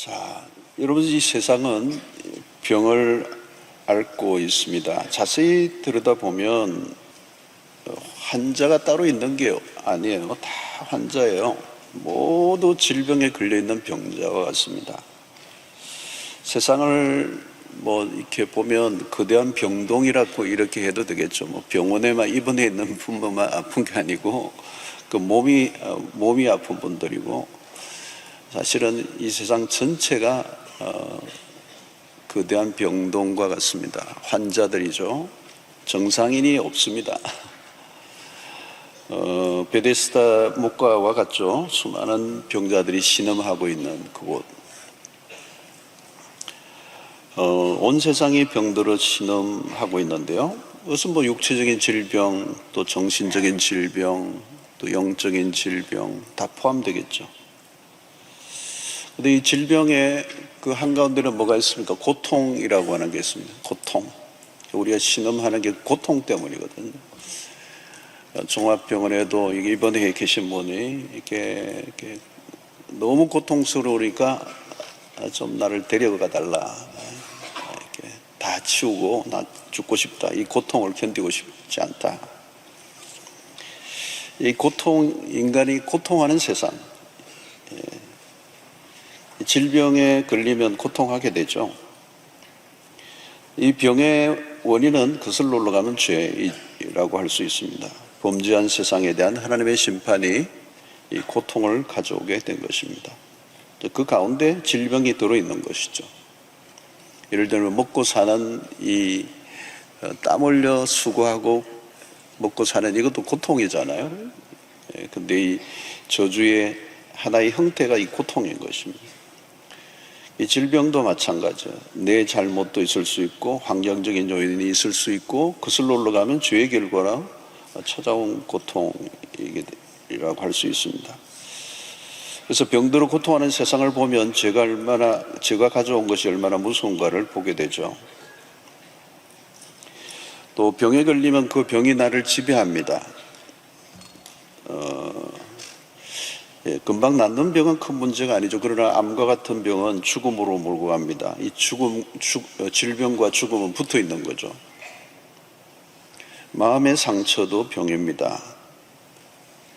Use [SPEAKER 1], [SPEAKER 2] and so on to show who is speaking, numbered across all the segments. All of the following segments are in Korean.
[SPEAKER 1] 자, 여러분, 이 세상은 병을 앓고 있습니다. 자세히 들여다보면 환자가 따로 있는 게 아니에요. 다 환자예요. 모두 질병에 걸려있는 병자와 같습니다. 세상을 이렇게 보면 거대한 병동이라고 이렇게 해도 되겠죠. 병원에만 입원해 있는 분만 아픈 게 아니고 그 몸이 아픈 분들이고, 사실은 이 세상 전체가 거대한 병동과 같습니다. 환자들이죠. 정상인이 없습니다. 베데스다 목과와 같죠. 수많은 병자들이 신음하고 있는 그곳. 온 세상이 병들어 신음하고 있는데요. 그것은 육체적인 질병, 또 정신적인 질병, 또 영적인 질병 다 포함되겠죠. 근데 이 질병의 그 한가운데는 뭐가 있습니까? 고통이라고 하는 게 있습니다. 고통. 우리가 신음하는 게 고통 때문이거든요. 종합병원에도 입원해 계신 분이 이렇게 너무 고통스러우니까 좀 나를 데려가 달라. 이렇게 다 치우고 나 죽고 싶다. 이 고통을 견디고 싶지 않다. 이 고통, 인간이 고통하는 세상. 질병에 걸리면 고통하게 되죠. 이 병의 원인은 거슬러 올라가면 죄라고 할 수 있습니다. 범죄한 세상에 대한 하나님의 심판이 이 고통을 가져오게 된 것입니다. 그 가운데 질병이 들어있는 것이죠. 예를 들면 먹고 사는 이 땀 흘려 수고하고 먹고 사는 이것도 고통이잖아요. 근데 이 저주의 하나의 형태가 이 고통인 것입니다. 이 질병도 마찬가지예요. 내 잘못도 있을 수 있고 환경적인 요인이 있을 수 있고 거슬러 올라가면 죄의 결과라 찾아온 고통이라고 할 수 있습니다. 그래서 병들어 고통하는 세상을 보면 죄가 가져온 것이 얼마나 무서운가를 보게 되죠. 또 병에 걸리면 그 병이 나를 지배합니다. 금방 낫는 병은 큰 문제가 아니죠. 그러나 암과 같은 병은 죽음으로 몰고 갑니다. 이 질병과 죽음은 붙어 있는 거죠. 마음의 상처도 병입니다.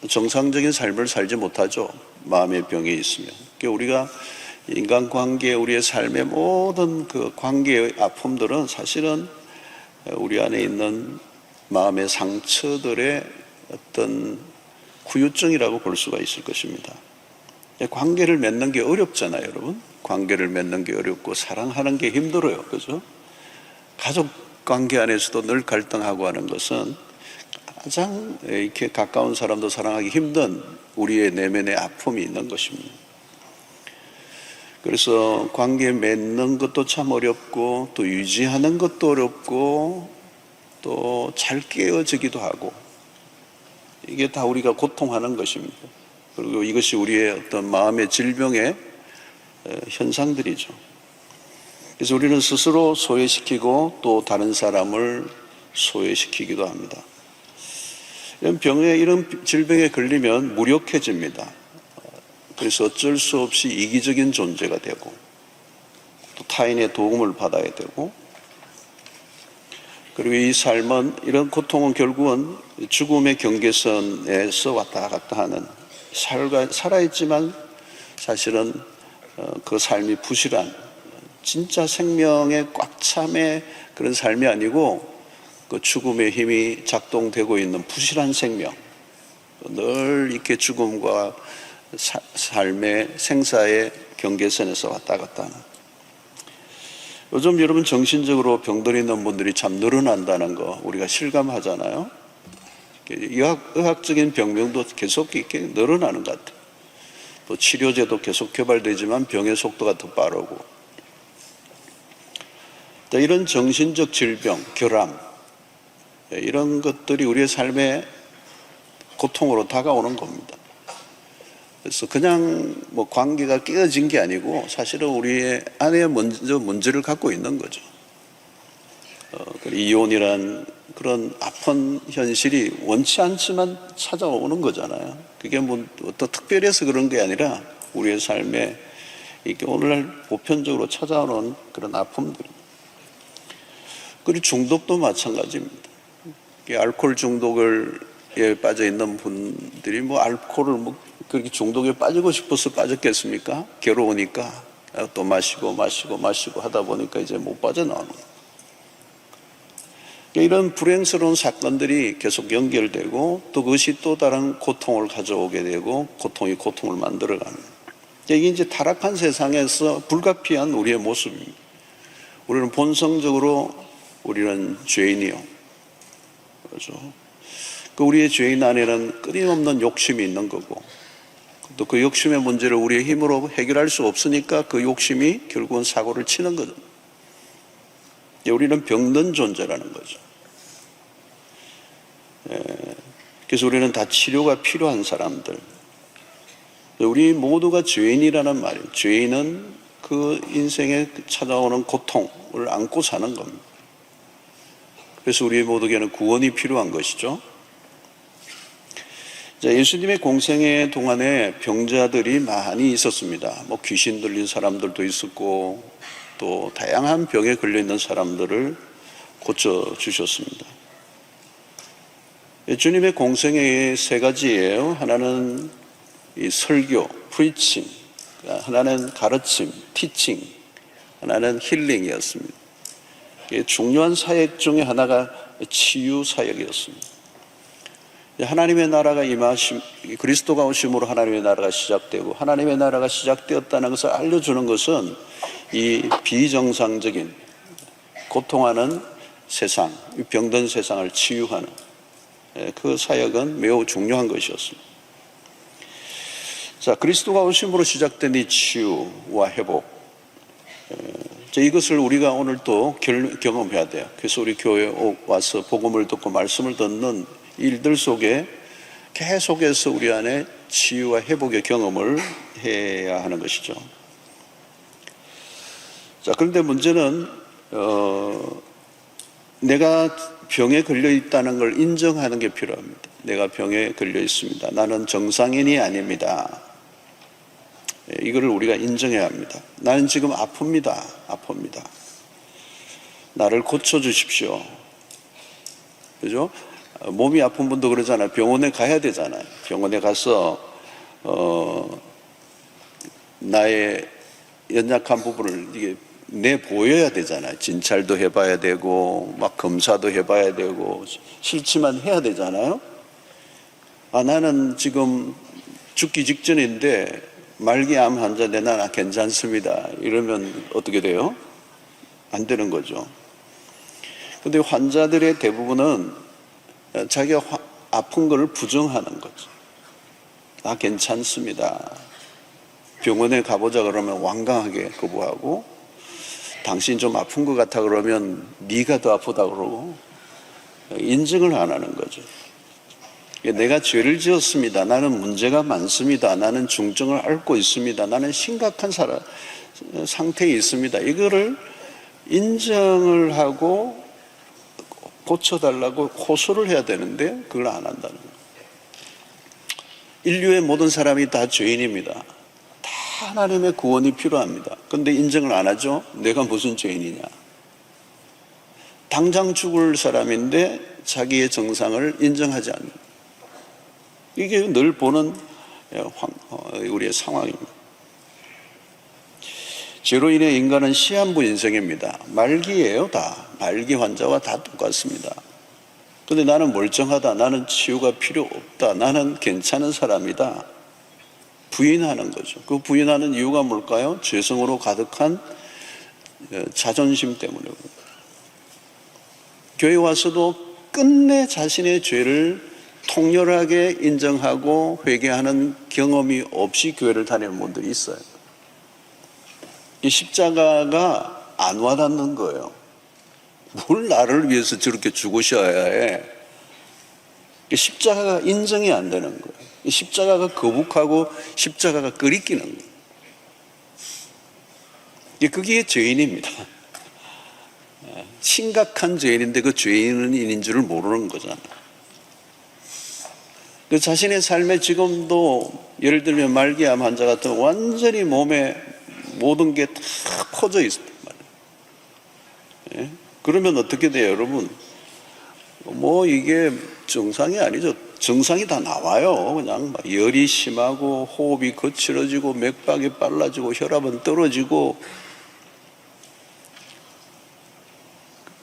[SPEAKER 1] 정상적인 삶을 살지 못하죠. 마음의 병이 있으면. 우리가 인간관계, 우리의 삶의 모든 그 관계의 아픔들은 사실은 우리 안에 있는 마음의 상처들의 어떤 후유증이라고 볼 수가 있을 것입니다. 관계를 맺는 게 어렵잖아요, 여러분. 관계를 맺는 게 어렵고 사랑하는 게 힘들어요, 그죠? 가족 관계 안에서도 늘 갈등하고 하는 것은 가장 이렇게 가까운 사람도 사랑하기 힘든 우리의 내면의 아픔이 있는 것입니다. 그래서 관계 맺는 것도 참 어렵고 또 유지하는 것도 어렵고 또 잘 깨어지기도 하고, 이게 다 우리가 고통하는 것입니다. 그리고 이것이 우리의 어떤 마음의 질병의 현상들이죠. 그래서 우리는 스스로 소외시키고 또 다른 사람을 소외시키기도 합니다. 이런 질병에 걸리면 무력해집니다. 그래서 어쩔 수 없이 이기적인 존재가 되고 또 타인의 도움을 받아야 되고, 그리고 이 삶은, 이런 고통은 결국은 죽음의 경계선에서 왔다 갔다 하는, 살아있지만 사실은 그 삶이 부실한, 진짜 생명의 꽉 참의 그런 삶이 아니고 그 죽음의 힘이 작동되고 있는 부실한 생명, 늘 이렇게 죽음과 삶의 생사의 경계선에서 왔다 갔다 하는. 요즘 여러분 정신적으로 병들어 있는 분들이 참 늘어난다는 거 우리가 실감하잖아요. 의학적인 병명도 계속 이렇게 늘어나는 것 같아요. 또 치료제도 계속 개발되지만 병의 속도가 더 빠르고, 또 이런 정신적 질병, 결함, 이런 것들이 우리의 삶에 고통으로 다가오는 겁니다. 그래서 그냥 관계가 깨어진 게 아니고 사실은 우리의 안에 먼저 문제를 갖고 있는 거죠. 이혼이란 그런 아픈 현실이 원치 않지만 찾아오는 거잖아요. 그게 어떤 특별해서 그런 게 아니라 우리의 삶에 이게 오늘날 보편적으로 찾아오는 그런 아픔들입니다. 그리고 중독도 마찬가지입니다. 알코올 중독에 빠져 있는 분들이 뭐 알코올을 뭐 그렇게 중독에 빠지고 싶어서 빠졌겠습니까? 괴로우니까 또 마시고 하다 보니까 이제 못 빠져나오는 거예요. 이런 불행스러운 사건들이 계속 연결되고 또 그것이 또 다른 고통을 가져오게 되고 고통이 고통을 만들어가는 거예요. 이게 이제 타락한 세상에서 불가피한 우리의 모습입니다. 우리는 본성적으로 우리는 죄인이요. 그렇죠? 그 우리의 죄인 안에는 끊임없는 욕심이 있는 거고 또 그 욕심의 문제를 우리의 힘으로 해결할 수 없으니까 그 욕심이 결국은 사고를 치는 거죠. 우리는 병든 존재라는 거죠. 그래서 우리는 다 치료가 필요한 사람들. 우리 모두가 죄인이라는 말이에요. 죄인은 그 인생에 찾아오는 고통을 안고 사는 겁니다. 그래서 우리 모두에게는 구원이 필요한 것이죠. 예수님의 공생애 동안에 병자들이 많이 있었습니다. 뭐 귀신 들린 사람들도 있었고 또 다양한 병에 걸려 있는 사람들을 고쳐 주셨습니다. 주님의 공생애의 세 가지예요. 하나는 이 설교, preaching, 하나는 가르침, teaching, 하나는 힐링이었습니다. 중요한 사역 중에 하나가 치유 사역이었습니다. 하나님의 나라가 임하심, 그리스도가 오심으로 하나님의 나라가 시작되고 하나님의 나라가 시작되었다는 것을 알려주는 것은 이 비정상적인 고통하는 세상, 병든 세상을 치유하는 그 사역은 매우 중요한 것이었습니다. 자, 그리스도가 오심으로 시작된 이 치유와 회복, 이것을 우리가 오늘 또 경험해야 돼요. 그래서 우리 교회에 와서 복음을 듣고 말씀을 듣는 일들 속에 계속해서 우리 안에 치유와 회복의 경험을 해야 하는 것이죠. 자, 그런데 문제는 내가 병에 걸려 있다는 걸 인정하는 게 필요합니다. 내가 병에 걸려 있습니다. 나는 정상인이 아닙니다. 이거를 우리가 인정해야 합니다. 나는 지금 아픕니다. 나를 고쳐주십시오. 그죠? 몸이 아픈 분도 그러잖아요. 병원에 가야 되잖아요. 병원에 가서 나의 연약한 부분을 이게 내 보여야 되잖아요. 진찰도 해봐야 되고 막 검사도 해봐야 되고 실치만 해야 되잖아요. 나는 지금 죽기 직전인데 말기암 환자인데 나 괜찮습니다. 이러면 어떻게 돼요? 안 되는 거죠. 그런데 환자들의 대부분은 자기가 아픈 걸 부정하는 거죠. 나 괜찮습니다. 병원에 가보자 그러면 완강하게 거부하고 당신 좀 아픈 것 같아 그러면 네가 더 아프다 그러고 인정을 안 하는 거죠. 내가 죄를 지었습니다. 나는 문제가 많습니다. 나는 중증을 앓고 있습니다. 나는 심각한 상태에 있습니다. 이거를 인정을 하고 고쳐달라고 호소를 해야 되는데 그걸 안 한다는 거예요. 인류의 모든 사람이 다 죄인입니다. 다 하나님의 구원이 필요합니다. 그런데 인정을 안 하죠. 내가 무슨 죄인이냐. 당장 죽을 사람인데 자기의 정상을 인정하지 않는, 이게 늘 보는 우리의 상황입니다. 죄로 인해 인간은 시한부 인생입니다. 말기예요. 다 말기 환자와 다 똑같습니다. 그런데 나는 멀쩡하다, 나는 치유가 필요 없다, 나는 괜찮은 사람이다, 부인하는 거죠. 그 부인하는 이유가 뭘까요? 죄성으로 가득한 자존심 때문에. 교회 와서도 끝내 자신의 죄를 통렬하게 인정하고 회개하는 경험이 없이 교회를 다니는 분들이 있어요. 이 십자가가 안 와닿는 거예요. 뭘 나를 위해서 저렇게 죽으셔야 해. 십자가가 인정이 안 되는 거예요. 십자가가 거북하고 십자가가 끄리끼는 거예요. 그게 죄인입니다. 심각한 죄인인데 그 죄인은 인인 줄을 모르는 거잖아요. 그 자신의 삶에 지금도 예를 들면 말기암 환자 같은 완전히 몸에 모든 게 다 퍼져 있단 말이에요. 예? 그러면 어떻게 돼요, 여러분? 뭐 이게 정상이 아니죠. 정상이 다 나와요. 그냥 막 열이 심하고 호흡이 거칠어지고 맥박이 빨라지고 혈압은 떨어지고,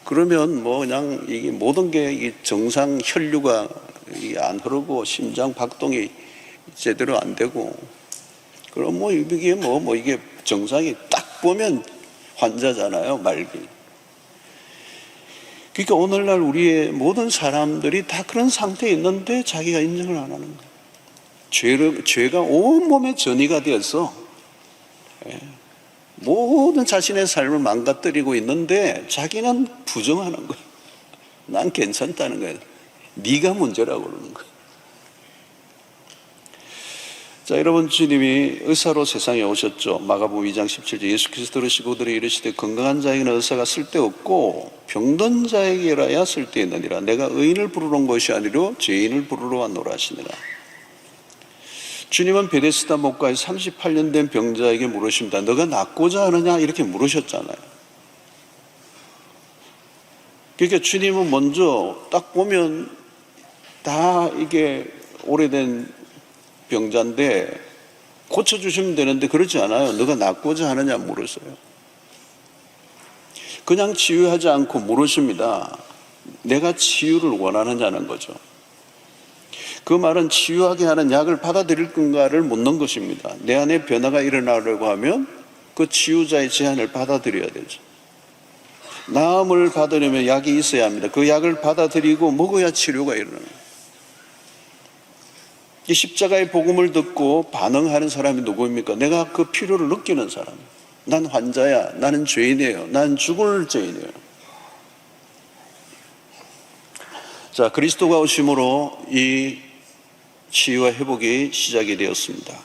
[SPEAKER 1] 그러면 뭐 그냥 이게 모든 게 정상 혈류가 안 흐르고 심장 박동이 제대로 안 되고, 그럼 뭐 이게 뭐 이게 정상이 딱 보면 환자잖아요, 말기. 그러니까 오늘날 우리의 모든 사람들이 다 그런 상태에 있는데 자기가 인정을 안 하는 거예요. 죄가 온몸에 전이가 되어서 모든 자신의 삶을 망가뜨리고 있는데 자기는 부정하는 거예요. 난 괜찮다는 거예요. 네가 문제라고 그러는 거예요. 자, 여러분, 주님이 의사로 세상에 오셨죠. 마가복음 2장 17절, 예수께서 들으시고 그들이 이르시되 건강한 자에게는 의사가 쓸데없고 병든 자에게라야 쓸데있느니라. 내가 의인을 부르러 온 것이 아니라 죄인을 부르러 왔노라 하시니라. 주님은 베데스다 목가에 38년 된 병자에게 물으십니다. 너가 낫고자 하느냐? 이렇게 물으셨잖아요. 그러니까 주님은 먼저 딱 보면 다 이게 오래된 병자인데 고쳐주시면 되는데 그렇지 않아요. 너가 낫고자 하느냐 물으세요. 그냥 치유하지 않고 물으십니다. 내가 치유를 원하느냐는 거죠. 그 말은 치유하게 하는 약을 받아들일 건가를 묻는 것입니다. 내 안에 변화가 일어나려고 하면 그 치유자의 제안을 받아들여야 되죠. 나음을 받으려면 약이 있어야 합니다. 그 약을 받아들이고 먹어야 치료가 일어납니다. 이 십자가의 복음을 듣고 반응하는 사람이 누구입니까? 내가 그 필요를 느끼는 사람. 난 환자야. 나는 죄인이에요. 난 죽을 죄인이에요. 자, 그리스도가 오심으로 이 치유와 회복이 시작이 되었습니다.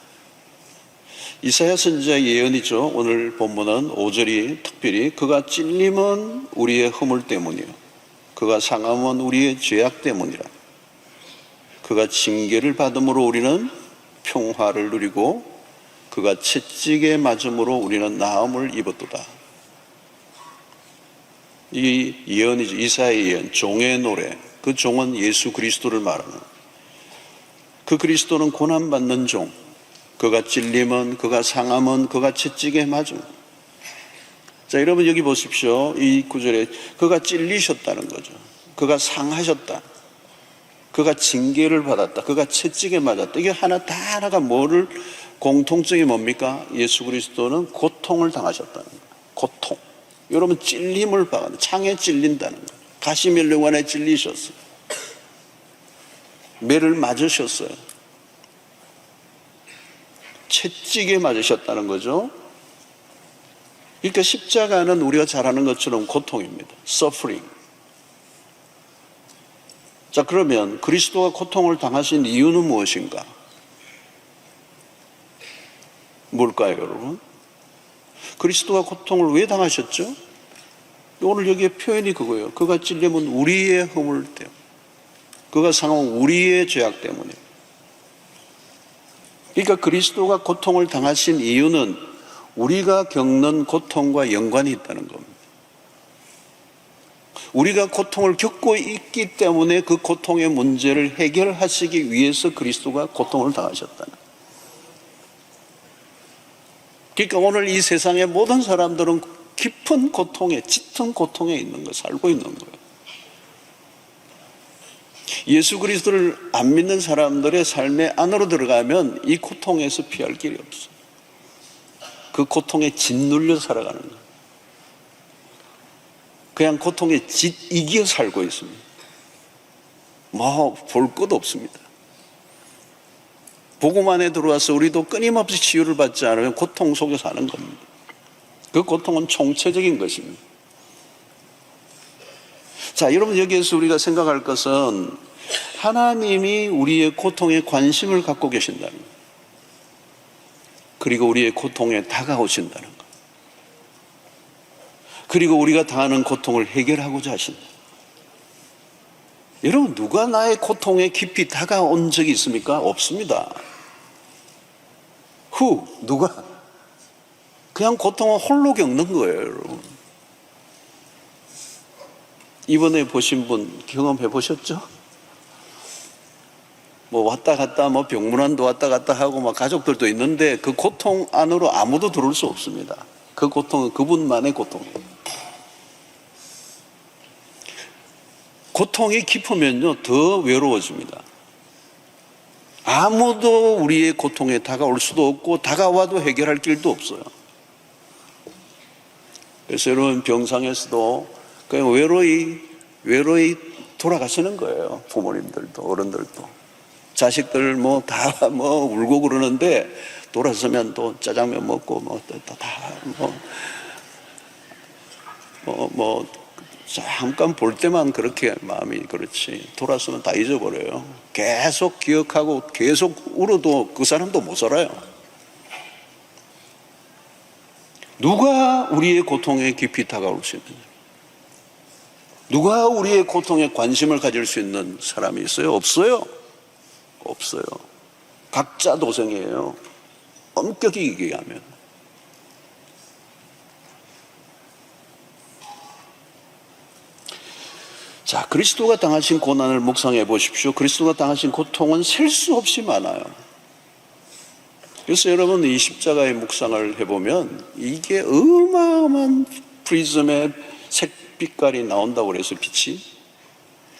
[SPEAKER 1] 이사야 선지자의 예언이죠. 오늘 본문은 5절이 특별히 그가 찔림은 우리의 허물 때문이요 그가 상함은 우리의 죄악 때문이라. 그가 징계를 받음으로 우리는 평화를 누리고 그가 채찍에 맞음으로 우리는 나음을 입었도다. 이 예언이죠. 이사야의 예언, 종의 노래. 그 종은 예수 그리스도를 말하는, 그 그리스도는 고난받는 종. 그가 찔림은, 그가 상함은, 그가 채찍에 맞음. 자, 여러분 여기 보십시오. 이 구절에 그가 찔리셨다는 거죠. 그가 상하셨다. 그가 징계를 받았다. 그가 채찍에 맞았다. 이게 하나가 뭐를 공통점이 뭡니까? 예수 그리스도는 고통을 당하셨다는 거예요. 고통. 여러분 찔림을 받았다. 창에 찔린다는 거예요. 가시면류관에 찔리셨어요. 매를 맞으셨어요. 채찍에 맞으셨다는 거죠. 그러니까 십자가는 우리가 잘 아는 것처럼 고통입니다. suffering. 자, 그러면 그리스도가 고통을 당하신 이유는 무엇인가? 뭘까요, 여러분? 그리스도가 고통을 왜 당하셨죠? 오늘 여기에 표현이 그거예요. 그가 찔림은 우리의 허물 때문에, 그가 상한 우리의 죄악 때문에. 그러니까 그리스도가 고통을 당하신 이유는 우리가 겪는 고통과 연관이 있다는 겁니다. 우리가 고통을 겪고 있기 때문에 그 고통의 문제를 해결하시기 위해서 그리스도가 고통을 당하셨다는 거예요. 그러니까 오늘 이 세상의 모든 사람들은 깊은 고통에, 짙은 고통에 있는 거, 살고 있는 거예요. 예수 그리스도를 안 믿는 사람들의 삶의 안으로 들어가면 이 고통에서 피할 길이 없어요. 그 고통에 짓눌려 살아가는 거예요. 그냥 고통에 이겨 살고 있습니다. 뭐 볼 것도 없습니다. 복음 안에 들어와서 우리도 끊임없이 치유를 받지 않으면 고통 속에 사는 겁니다. 그 고통은 총체적인 것입니다. 자, 여러분 여기에서 우리가 생각할 것은 하나님이 우리의 고통에 관심을 갖고 계신다는 것, 그리고 우리의 고통에 다가오신다는 것, 그리고 우리가 당하는 고통을 해결하고자 하신다. 여러분, 누가 나의 고통에 깊이 다가온 적이 있습니까? 없습니다. 누가? 그냥 고통을 홀로 겪는 거예요, 여러분. 이번에 보신 분 경험해 보셨죠? 뭐 왔다 갔다 뭐 병문안도 왔다 갔다 하고 막 가족들도 있는데 그 고통 안으로 아무도 들어올 수 없습니다. 그 고통은 그분만의 고통이에요. 고통이 깊으면요 더 외로워집니다. 아무도 우리의 고통에 다가올 수도 없고 다가와도 해결할 길도 없어요. 그래서 여러분 병상에서도 그냥 외로이 돌아가시는 거예요. 부모님들도 어른들도 자식들 뭐 다 뭐 울고 그러는데 돌아서면 또 짜장면 먹고 잠깐 볼 때만 그렇게 마음이 그렇지 돌아서면 다 잊어버려요. 계속 기억하고 계속 울어도 그 사람도 못 살아요. 누가 우리의 고통에 깊이 다가올 수 있느냐? 누가 우리의 고통에 관심을 가질 수 있는 사람이 있어요? 없어요. 없어요. 각자 도생이에요. 엄격히 얘기하면. 자, 그리스도가 당하신 고난을 묵상해 보십시오. 그리스도가 당하신 고통은 셀 수 없이 많아요. 그래서 여러분 이 십자가의 묵상을 해보면 이게 어마어마한 프리즘의 색빛깔이 나온다고 그래서 빛이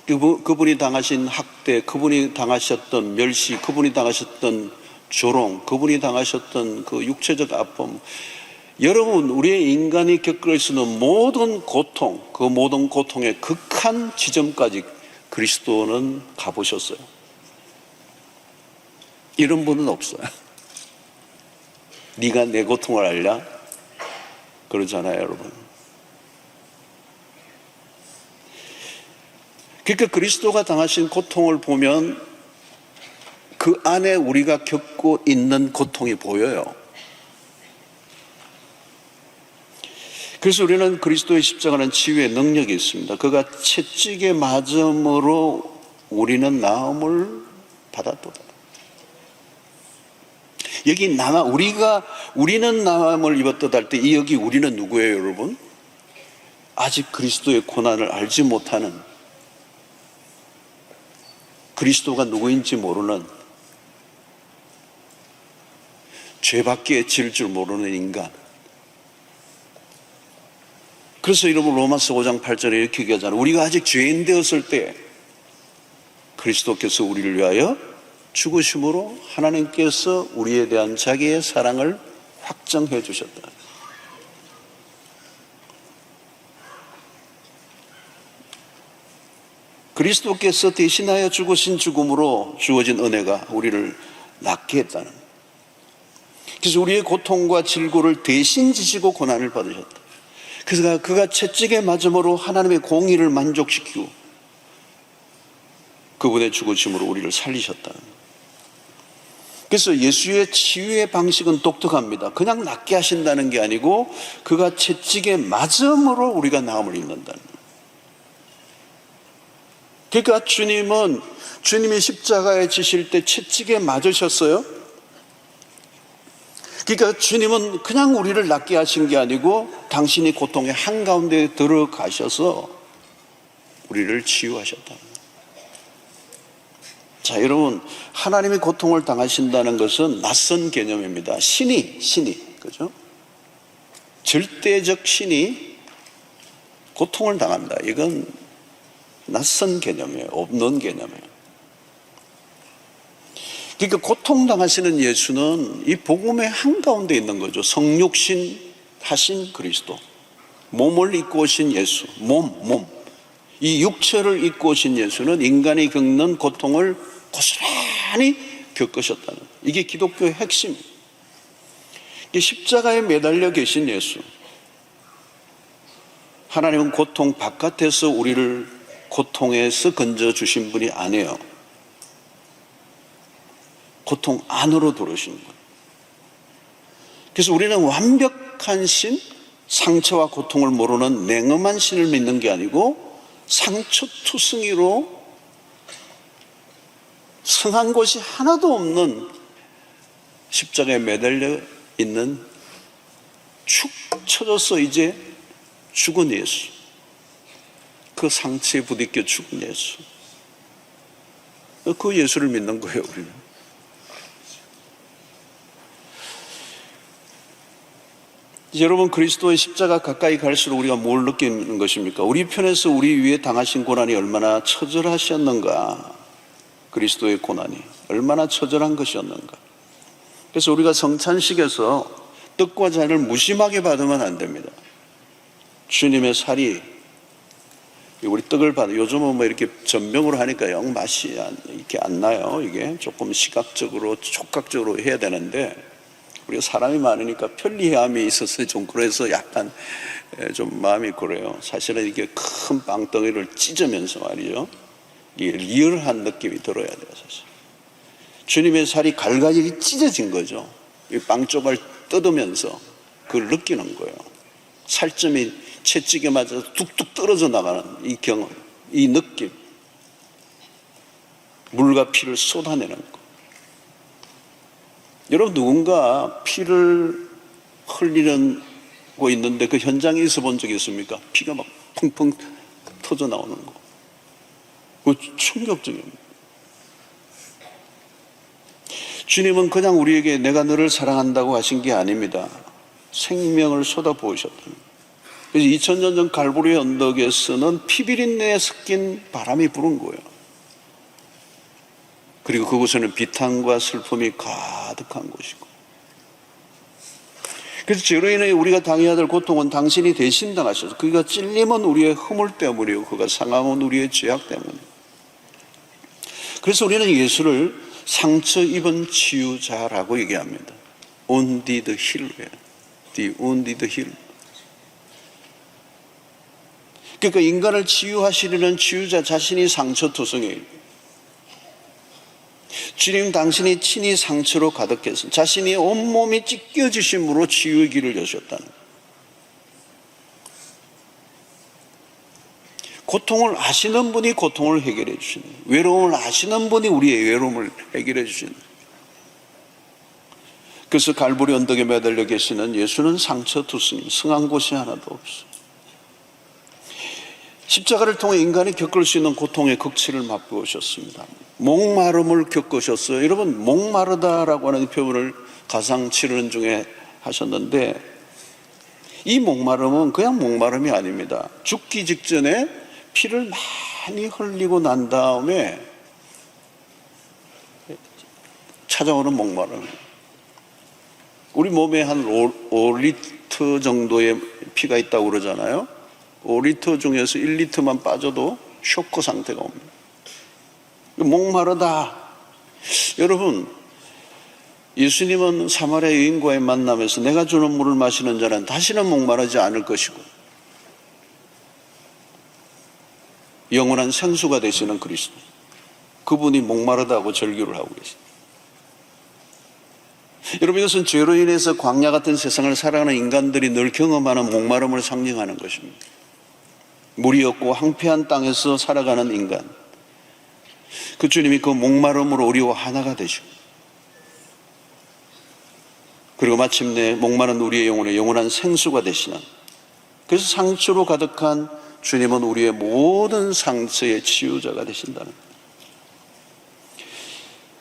[SPEAKER 1] 그분이 당하신 학대, 그분이 당하셨던 멸시, 그분이 당하셨던 조롱, 그분이 당하셨던 그 육체적 아픔, 여러분 우리의 인간이 겪을 수 있는 모든 고통, 그 모든 고통의 극한 지점까지 그리스도는 가보셨어요. 이런 분은 없어요. 네가 내 고통을 알냐? 그러잖아요, 여러분. 그러니까 그리스도가 당하신 고통을 보면 그 안에 우리가 겪고 있는 고통이 보여요. 그래서 우리는 그리스도의 십자가는 치유의 능력이 있습니다. 그가 채찍에 맞음으로 우리는 나음을 받았도다. 여기 우리는 나음을 입었다 할 때 이 여기 우리는 누구예요, 여러분? 아직 그리스도의 고난을 알지 못하는, 그리스도가 누구인지 모르는, 죄밖에 질 줄 모르는 인간. 그래서 여러분 로마서 5장 8절에 이렇게 얘기하잖아요. 우리가 아직 죄인 되었을 때 그리스도께서 우리를 위하여 죽으심으로 하나님께서 우리에 대한 자기의 사랑을 확정해 주셨다. 그리스도께서 대신하여 죽으신 죽음으로 주어진 은혜가 우리를 낫게 했다는. 그래서 우리의 고통과 질고를 대신 지시고 고난을 받으셨다. 그래서 그가 채찍에 맞음으로 하나님의 공의를 만족시키고 그분의 죽으심으로 우리를 살리셨다. 그래서 예수의 치유의 방식은 독특합니다. 그냥 낫게 하신다는 게 아니고 그가 채찍에 맞음으로 우리가 나음을 입는다는 거예요. 그러니까 주님이 십자가에 지실 때 채찍에 맞으셨어요. 그러니까 주님은 그냥 우리를 낫게 하신 게 아니고 당신이 고통의 한가운데 들어가셔서 우리를 치유하셨다. 자, 여러분, 하나님이 고통을 당하신다는 것은 낯선 개념입니다. 신이, 그죠? 절대적 신이 고통을 당한다. 이건 낯선 개념이에요. 없는 개념이에요. 그러니까 고통당하시는 예수는 이 복음의 한가운데 있는 거죠. 성육신 하신 그리스도, 몸을 입고 오신 예수, 몸. 이 육체를 입고 오신 예수는 인간이 겪는 고통을 고스란히 겪으셨다는, 이게 기독교의 핵심입니다. 십자가에 매달려 계신 예수, 하나님은 고통 바깥에서 우리를 고통에서 건져주신 분이 아니에요. 고통 안으로 들어오시는 거예요. 그래서 우리는 완벽한 신, 상처와 고통을 모르는 냉엄한 신을 믿는 게 아니고 상처투성이로 성한 곳이 하나도 없는 십자가에 매달려 있는 축 처져서 이제 죽은 예수, 그 상처에 부딪혀 죽은 예수, 그 예수를 믿는 거예요, 우리는. 여러분, 그리스도의 십자가 가까이 갈수록 우리가 뭘 느끼는 것입니까? 우리 편에서 우리 위에 당하신 고난이 얼마나 처절하셨는가, 그리스도의 고난이 얼마나 처절한 것이었는가. 그래서 우리가 성찬식에서 떡과 잔을 무심하게 받으면 안 됩니다. 주님의 살이, 우리 떡을 받아, 요즘은 뭐 이렇게 전병으로 하니까 영 맛이 이렇게 안 나요. 이게 조금 시각적으로, 촉각적으로 해야 되는데, 우리가 사람이 많으니까 편리함이 있어서 좀 그래서 약간 좀 마음이 그래요. 사실은 이게 큰 빵덩이를 찢으면서 말이죠, 이게 리얼한 느낌이 들어야 돼요, 사실. 주님의 살이 갈가지 찢어진 거죠. 이 빵 조각 뜯으면서 그걸 느끼는 거예요. 살점이 채찍에 맞아서 뚝뚝 떨어져 나가는 이 경험, 이 느낌. 물과 피를 쏟아내는 거. 여러분, 누군가 피를 흘리는 거 있는데 그 현장에 있어 본 적이 있습니까? 피가 막 펑펑 터져 나오는 거. 그거 충격적입니다. 주님은 그냥 우리에게 내가 너를 사랑한다고 하신 게 아닙니다. 생명을 쏟아부으셨다. 그래서 2000년 전 갈보리 언덕에서는 피비린내에 섞인 바람이 부는 거예요. 그리고 그곳에는 비탄과 슬픔이 가득한 곳이고. 그래서 저로 인해 우리가 당해야 될 고통은 당신이 대신 당하셔서, 그가 찔림은 우리의 허물 때문이고 그가 상함은 우리의 죄악 때문이고. 그래서 우리는 예수를 상처 입은 치유자라고 얘기합니다. Wounded healer. The wounded healer. 그러니까 인간을 치유하시려는 치유자 자신이 상처투성이에요. 주님, 당신이 친히 상처로 가득해서 자신이 온몸이 찢겨지심으로 치유의 길을 여셨다는 거예요. 고통을 아시는 분이 고통을 해결해 주시는 거예요. 외로움을 아시는 분이 우리의 외로움을 해결해 주시는 거예요. 그래서 갈보리 언덕에 매달려 계시는 예수는 상처투성이, 성한 곳이 하나도 없어요. 십자가를 통해 인간이 겪을 수 있는 고통의 극치를 맛보셨습니다. 목마름을 겪으셨어요. 여러분, 목마르다라고 하는 표현을 가상 치르는 중에 하셨는데, 이 목마름은 그냥 목마름이 아닙니다. 죽기 직전에 피를 많이 흘리고 난 다음에 찾아오는 목마름. 우리 몸에 한 5리터 정도의 피가 있다고 그러잖아요. 5리터 중에서 1리터만 빠져도 쇼크 상태가 옵니다. 목마르다. 여러분, 예수님은 사마리아 여인과의 만남에서 내가 주는 물을 마시는 자는 다시는 목마르지 않을 것이고 영원한 생수가 되시는 그리스도, 그분이 목마르다고 절규를 하고 계십니다. 여러분, 이것은 죄로 인해서 광야 같은 세상을 살아가는 인간들이 늘 경험하는 목마름을 상징하는 것입니다. 물이 없고 황폐한 땅에서 살아가는 인간, 그 주님이 그 목마름으로 우리와 하나가 되시고, 그리고 마침내 목마른 우리의 영혼에 영원한 생수가 되시는, 그래서 상처로 가득한 주님은 우리의 모든 상처의 치유자가 되신다는 거예요.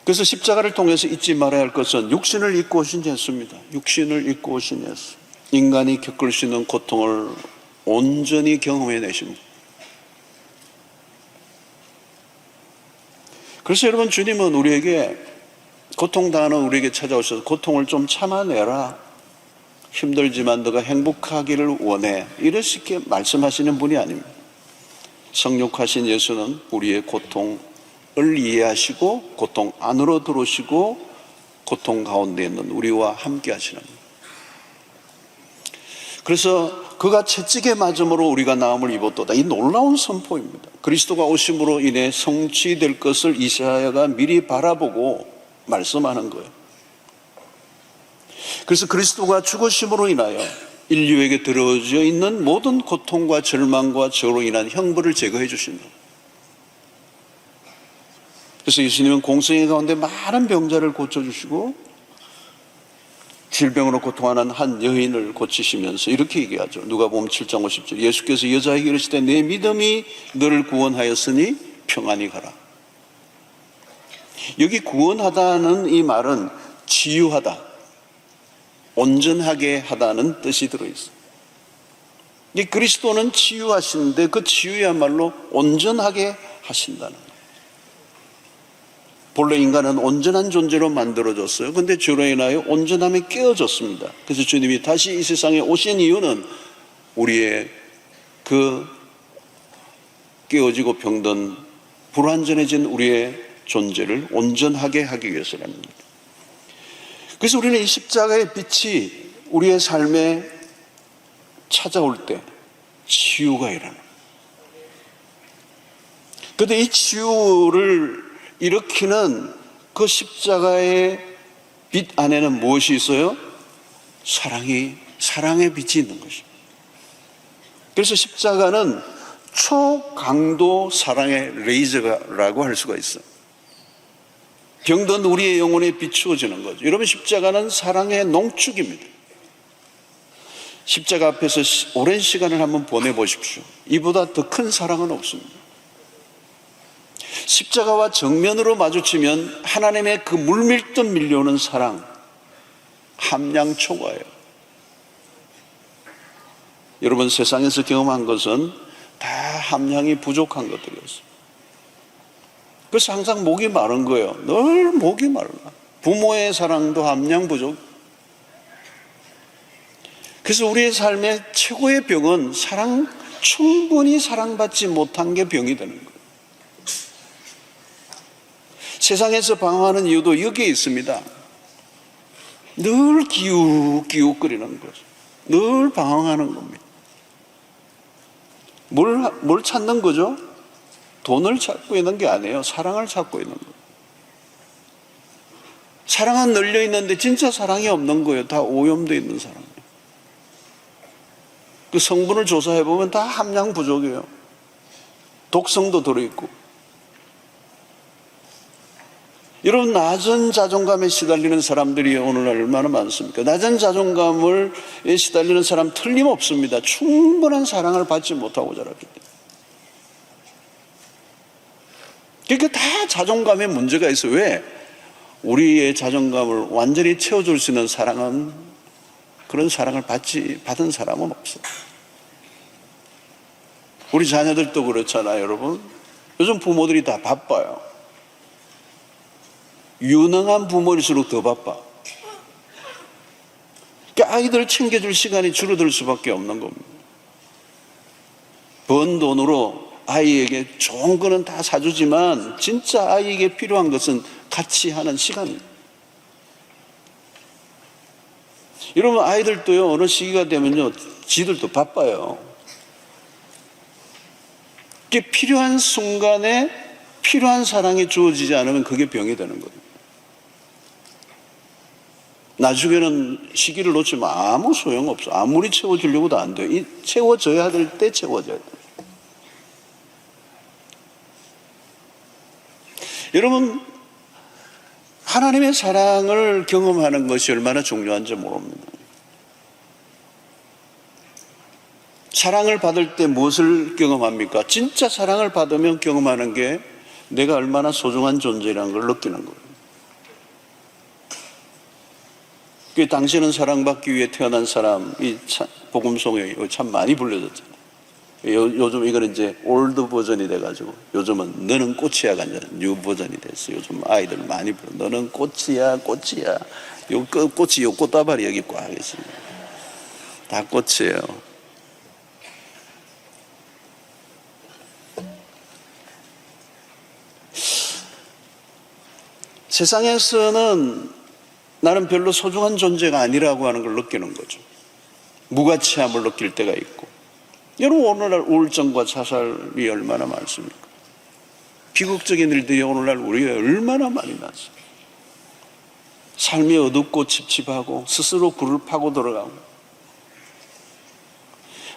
[SPEAKER 1] 그래서 십자가를 통해서 잊지 말아야 할 것은 육신을 입고 오신 예수입니다. 육신을 입고 오신 예수, 인간이 겪을 수 있는 고통을 온전히 경험해내십니다. 그래서 여러분, 주님은 우리에게, 고통당하는 우리에게 찾아오셔서 고통을 좀 참아내라, 힘들지만 너가 행복하기를 원해, 이렇게 말씀하시는 분이 아닙니다. 성육하신 예수는 우리의 고통을 이해하시고 고통 안으로 들어오시고 고통 가운데 있는 우리와 함께 하시는 분입니다. 그래서 그가 채찍에 맞음으로 우리가 나음을 입었도다, 이 놀라운 선포입니다. 그리스도가 오심으로 인해 성취될 것을 이사야가 미리 바라보고 말씀하는 거예요. 그래서 그리스도가 죽으심으로 인하여 인류에게 들어져 있는 모든 고통과 절망과 저로 인한 형벌을 제거해 주신다. 그래서 예수님은 공생애 가운데 많은 병자를 고쳐주시고 질병으로 고통하는 한 여인을 고치시면서 이렇게 얘기하죠. 누가복음 7장 50절. 예수께서 여자에게 이르시되 내 믿음이 너를 구원하였으니 평안히 가라. 여기 구원하다는 이 말은 치유하다, 온전하게 하다는 뜻이 들어있어요. 이 그리스도는 치유하시는데 그 치유야말로 온전하게 하신다는 거예요. 본래 인간은 온전한 존재로 만들어졌어요. 그런데 죄로 인하여 온전함이 깨어졌습니다. 그래서 주님이 다시 이 세상에 오신 이유는 우리의 그 깨어지고 병든 불완전해진 우리의 존재를 온전하게 하기 위해서라는 겁니다. 그래서 우리는 이 십자가의 빛이 우리의 삶에 찾아올 때 치유가 일어나요. 그런데 이 치유를 일으키는 그 십자가의 빛 안에는 무엇이 있어요? 사랑의 빛이 있는 것입니다. 그래서 십자가는 초강도 사랑의 레이저라고 할 수가 있어요. 병든 우리의 영혼에 비추어지는 거죠. 여러분, 십자가는 사랑의 농축입니다. 십자가 앞에서 오랜 시간을 한번 보내보십시오. 이보다 더 큰 사랑은 없습니다. 십자가와 정면으로 마주치면 하나님의 그 물밀듯 밀려오는 사랑, 함량초과예요. 여러분, 세상에서 경험한 것은 다 함량이 부족한 것들이었어요. 그래서 항상 목이 마른 거예요. 늘 목이 마르나. 부모의 사랑도 함량 부족. 그래서 우리의 삶의 최고의 병은 충분히 사랑받지 못한 게 병이 되는 거예요. 세상에서 방황하는 이유도 여기에 있습니다. 늘 기웃기웃거리는 거죠. 늘 방황하는 겁니다. 뭘 찾는 거죠? 돈을 찾고 있는 게 아니에요. 사랑을 찾고 있는 거예요. 사랑은 널려 있는데 진짜 사랑이 없는 거예요. 다 오염되어 있는 사랑이에요. 그 성분을 조사해 보면 다 함량 부족이에요. 독성도 들어있고. 여러분, 낮은 자존감에 시달리는 사람들이 오늘날 얼마나 많습니까? 낮은 자존감에 시달리는 사람 틀림없습니다. 충분한 사랑을 받지 못하고 자랐기 때문에. 그러니까 다 자존감에 문제가 있어요. 왜? 우리의 자존감을 완전히 채워줄 수 있는 사랑은, 그런 사랑을 받은 사람은 없어요. 우리 자녀들도 그렇잖아요, 여러분. 요즘 부모들이 다 바빠요. 유능한 부모일수록 더 바빠. 그러니까 아이들을 챙겨줄 시간이 줄어들 수밖에 없는 겁니다. 번 돈으로 아이에게 좋은 거는 다 사주지만 진짜 아이에게 필요한 것은 같이 하는 시간이에요. 여러분, 아이들도요, 어느 시기가 되면요, 지들도 바빠요. 그게 필요한 순간에 필요한 사랑이 주어지지 않으면 그게 병이 되는 거예요. 나중에는 시기를 놓치면 아무 소용없어. 아무리 채워주려고도 안 돼요. 채워져야 될 때 채워져야 돼요. 여러분, 하나님의 사랑을 경험하는 것이 얼마나 중요한지 모릅니다. 사랑을 받을 때 무엇을 경험합니까? 진짜 사랑을 받으면 경험하는 게 내가 얼마나 소중한 존재라는 걸 느끼는 거예요. 그 당신은 사랑받기 위해 태어난 사람, 이 복음송에 참 많이 불려졌잖아요. 요즘 이거는 이제 올드 버전이 돼가지고 요즘은 너는 꽃이야가 이제 뉴 버전이 됐어요. 요즘 아이들 많이 불러. 너는 꽃이야, 꽃이야. 요 꽃이 요 꽃다발이 여기 꽉 있습니다. 다 꽃이에요. 세상에서는 나는 별로 소중한 존재가 아니라고 하는 걸 느끼는 거죠. 무가치함을 느낄 때가 있고. 여러분, 오늘날 우울증과 자살이 얼마나 많습니까? 비극적인 일들이 오늘날 우리가 얼마나 많이 나죠. 삶이 어둡고 찝찝하고 스스로 굴을 파고 들어가고,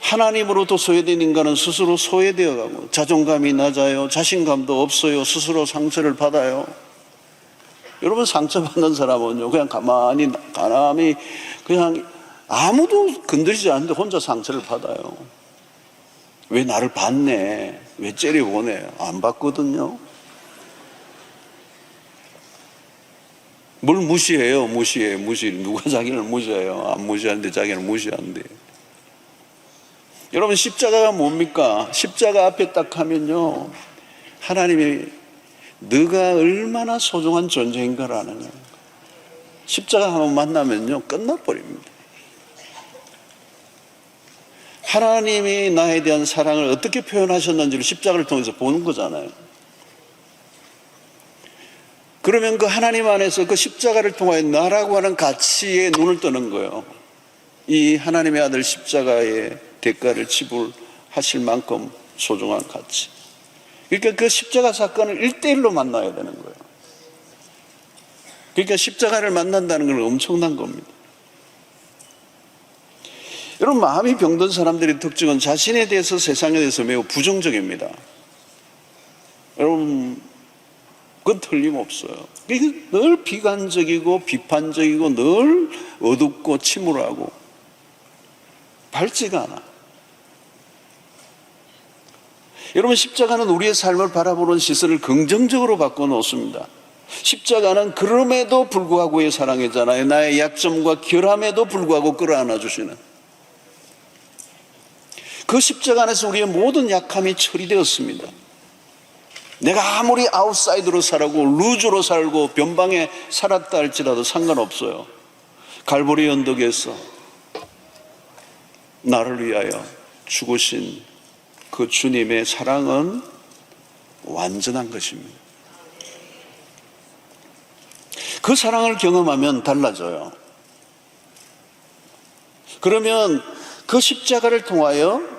[SPEAKER 1] 하나님으로부터 소외된 인간은 스스로 소외되어 가고, 자존감이 낮아요. 자신감도 없어요. 스스로 상처를 받아요. 여러분, 상처받는 사람은요, 그냥 가만히 그냥 아무도 건드리지 않는데 혼자 상처를 받아요. 왜 나를 봤네? 왜 째려보네? 안 봤거든요. 뭘 무시해요? 무시. 누가 자기를 무시해요? 안 무시하는데 자기를 무시하는데. 여러분, 십자가가 뭡니까? 십자가 앞에 딱 하면요, 하나님이 너가 얼마나 소중한 존재인가를 아는 거예요. 십자가 한번 만나면요, 끝나버립니다. 하나님이 나에 대한 사랑을 어떻게 표현하셨는지를 십자가를 통해서 보는 거잖아요. 그러면 그 하나님 안에서 그 십자가를 통하여 나라고 하는 가치에 눈을 뜨는 거예요. 이 하나님의 아들 십자가의 대가를 지불하실 만큼 소중한 가치. 그러니까 그 십자가 사건을 1대1로 만나야 되는 거예요. 그러니까 십자가를 만난다는 건 엄청난 겁니다. 여러분, 마음이 병든 사람들의 특징은 자신에 대해서, 세상에 대해서 매우 부정적입니다. 여러분, 그건 틀림없어요. 늘 비관적이고 비판적이고 늘 어둡고 침울하고 밝지가 않아. 여러분, 십자가는 우리의 삶을 바라보는 시선을 긍정적으로 바꿔놓습니다. 십자가는 그럼에도 불구하고의 사랑이잖아요. 나의 약점과 결함에도 불구하고 끌어안아 주시는, 그 십자가 안에서 우리의 모든 약함이 처리되었습니다. 내가 아무리 아웃사이드로 살고 루즈로 살고 변방에 살았다 할지라도 상관없어요. 갈보리 언덕에서 나를 위하여 죽으신 그 주님의 사랑은 완전한 것입니다. 그 사랑을 경험하면 달라져요. 그러면 그 십자가를 통하여